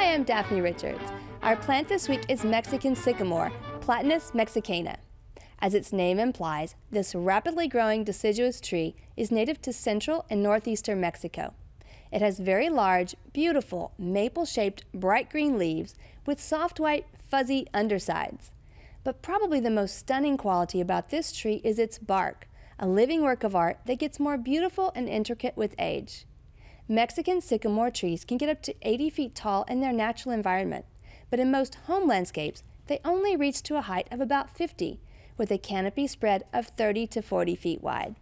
Hi, I'm Daphne Richards. Our plant this week is Mexican sycamore, Platanus mexicana. As its name implies, this rapidly growing deciduous tree is native to central and northeastern Mexico. It has very large, beautiful, maple-shaped, bright green leaves with soft white, fuzzy undersides. But probably the most stunning quality about this tree is its bark, a living work of art that gets more beautiful and intricate with age. Mexican sycamore trees can get up to 80 feet tall in their natural environment, but in most home landscapes, they only reach to a height of about 50, with a canopy spread of 30 to 40 feet wide.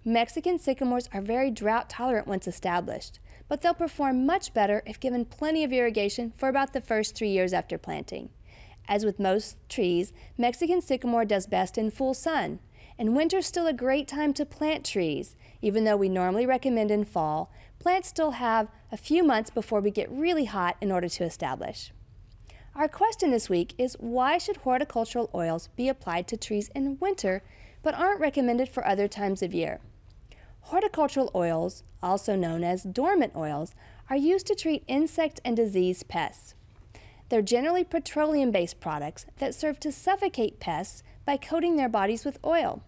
Mexican sycamores are very drought tolerant once established, but they'll perform much better if given plenty of irrigation for about the first 3 years after planting. As with most trees, Mexican sycamore does best in full sun, and winter's still a great time to plant trees. Even though we normally recommend in fall, plants still have a few months before we get really hot in order to establish. Our question this week is, why should horticultural oils be applied to trees in winter but aren't recommended for other times of year? Horticultural oils, also known as dormant oils, are used to treat insect and disease pests. They're generally petroleum-based products that serve to suffocate pests by coating their bodies with oil.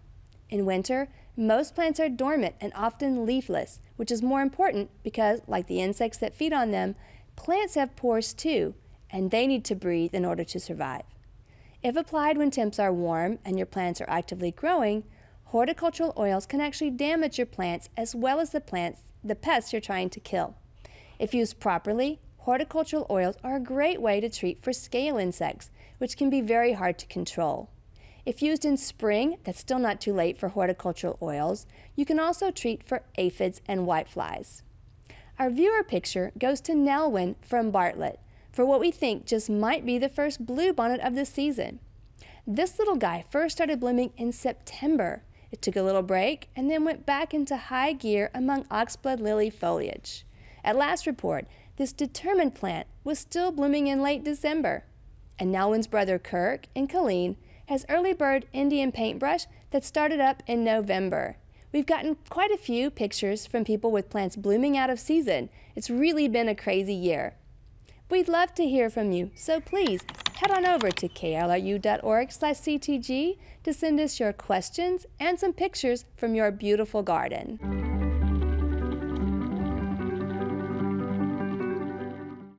In winter, most plants are dormant and often leafless, which is more important because, like the insects that feed on them, plants have pores too, and they need to breathe in order to survive. If applied when temps are warm and your plants are actively growing, horticultural oils can actually damage your plants as well as the pests you're trying to kill. If used properly, horticultural oils are a great way to treat for scale insects, which can be very hard to control. If used in spring, that's still not too late for horticultural oils, you can also treat for aphids and whiteflies. Our viewer picture goes to Nelwyn from Bartlett for what we think just might be the first bluebonnet of the season. This little guy first started blooming in September. It took a little break and then went back into high gear among oxblood lily foliage. At last report, this determined plant was still blooming in late December. And Nelwyn's brother Kirk in Killeen has early bird Indian paintbrush that started up in November. We've gotten quite a few pictures from people with plants blooming out of season. It's really been a crazy year. We'd love to hear from you, so please head on over to klru.org/ctg to send us your questions and some pictures from your beautiful garden.